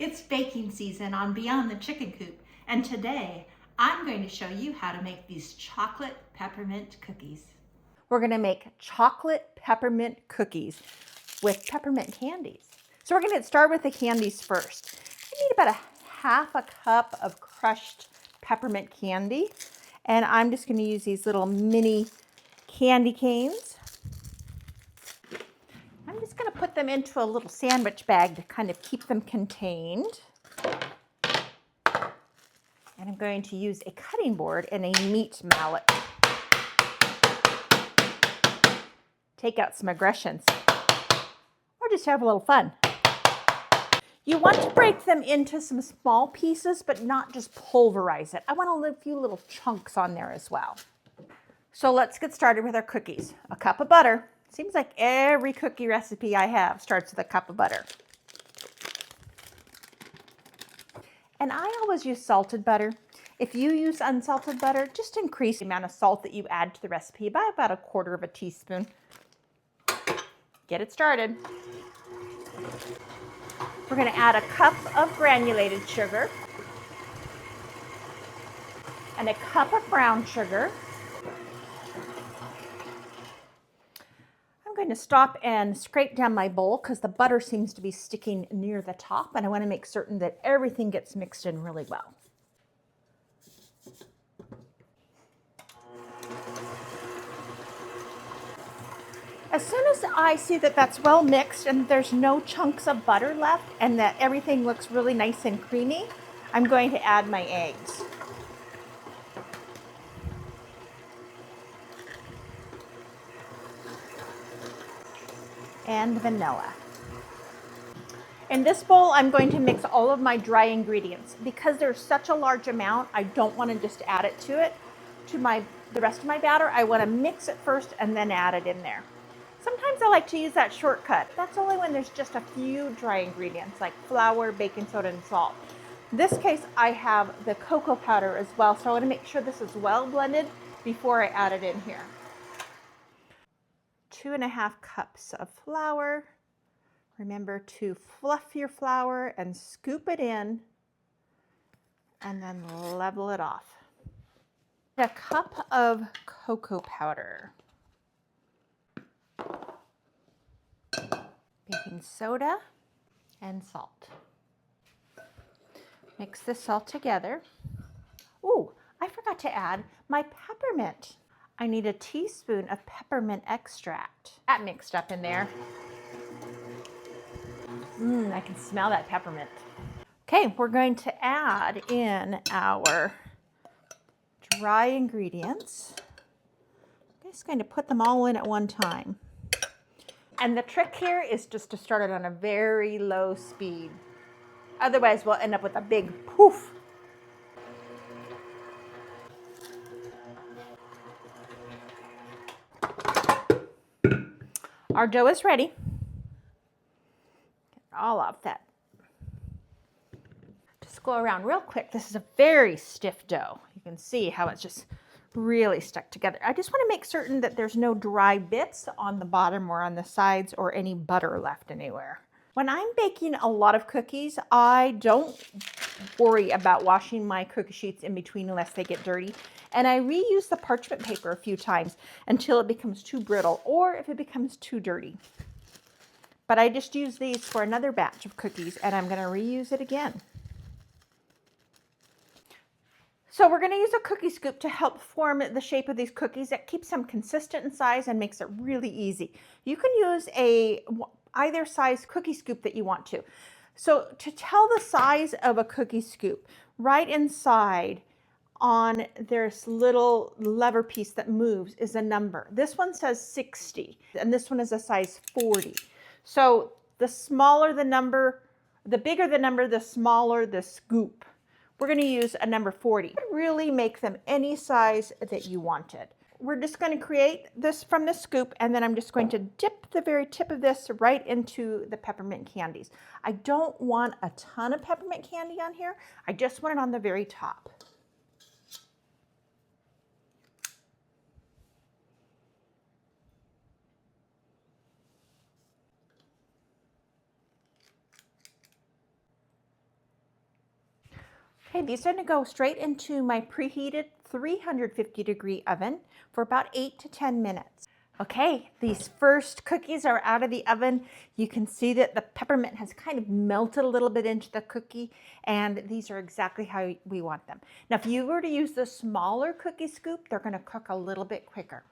It's baking season on Beyond the Chicken Coop, and today I'm going to show you how to make these chocolate peppermint cookies. We're going to make chocolate peppermint cookies with peppermint candies. So we're going to get started with the candies first. I need about half a cup of crushed peppermint candy, and I'm just going to use these little mini candy canes. I'm just going to put them into a little sandwich bag to kind of keep them contained. And I'm going to use a cutting board and a meat mallet. Take out some aggressions, or just have a little fun. You want to break them into some small pieces, but not just pulverize it. I want to leave a few little chunks on there as well. So let's get started with our cookies. A cup of butter. Seems like every cookie recipe I have starts with a cup of butter. And I always use salted butter. If you use unsalted butter, just increase the amount of salt that you add to the recipe by about 1/4 teaspoon. Get it started. We're going to add a cup of granulated sugar and a cup of brown sugar. I'm going to stop and scrape down my bowl because the butter seems to be sticking near the top, and I want to make certain that everything gets mixed in really well. As soon as I see that that's well mixed and there's no chunks of butter left and that everything looks really nice and creamy, I'm going to add my eggs. And vanilla. In this bowl, I'm going to mix all of my dry ingredients. Because there's such a large amount, I don't want to just add it to the rest of my batter. I want to mix it first and then add it in there. Sometimes I like to use that shortcut. That's only when there's just a few dry ingredients like flour, baking soda, and salt. In this case, I have the cocoa powder as well, so I want to make sure this is well blended before I add it in here. 2½ cups of flour. Remember to fluff your flour and scoop it in and then level it off. A cup of cocoa powder. Baking soda and salt. Mix this all together. Ooh, I forgot to add my peppermint. I need a teaspoon of peppermint extract. That mixed up in there. I can smell that peppermint. Okay, we're going to add in our dry ingredients. I'm just going to put them all in at one time. And the trick here is just to start it on a very low speed. Otherwise, we'll end up with a big poof. Our dough is ready. Get all off that. Just go around real quick. This is a very stiff dough. You can see how it's just really stuck together. I just want to make certain that there's no dry bits on the bottom or on the sides or any butter left anywhere. When I'm baking a lot of cookies, I don't worry about washing my cookie sheets in between unless they get dirty. And I reuse the parchment paper a few times until it becomes too brittle or if it becomes too dirty. But I just use these for another batch of cookies and I'm going to reuse it again. So we're going to use a cookie scoop to help form the shape of these cookies. That keeps them consistent in size and makes it really easy. You can use either size cookie scoop that you want to. So to tell the size of a cookie scoop, right inside on this little lever piece that moves is a number. This one says 60 and this one is a size 40. So the smaller the number, the bigger the number, the smaller the scoop. We're going to use a number 40. You can really make them any size that you wanted. We're just going to create this from the scoop, and then I'm just going to dip the very tip of this right into the peppermint candies. I don't want a ton of peppermint candy on here. I just want it on the very top. Okay, these are going to go straight into my preheated 350-degree oven for about 8 to 10 minutes. Okay, these first cookies are out of the oven. You can see that the peppermint has kind of melted a little bit into the cookie, and these are exactly how we want them. Now, if you were to use the smaller cookie scoop, they're going to cook a little bit quicker.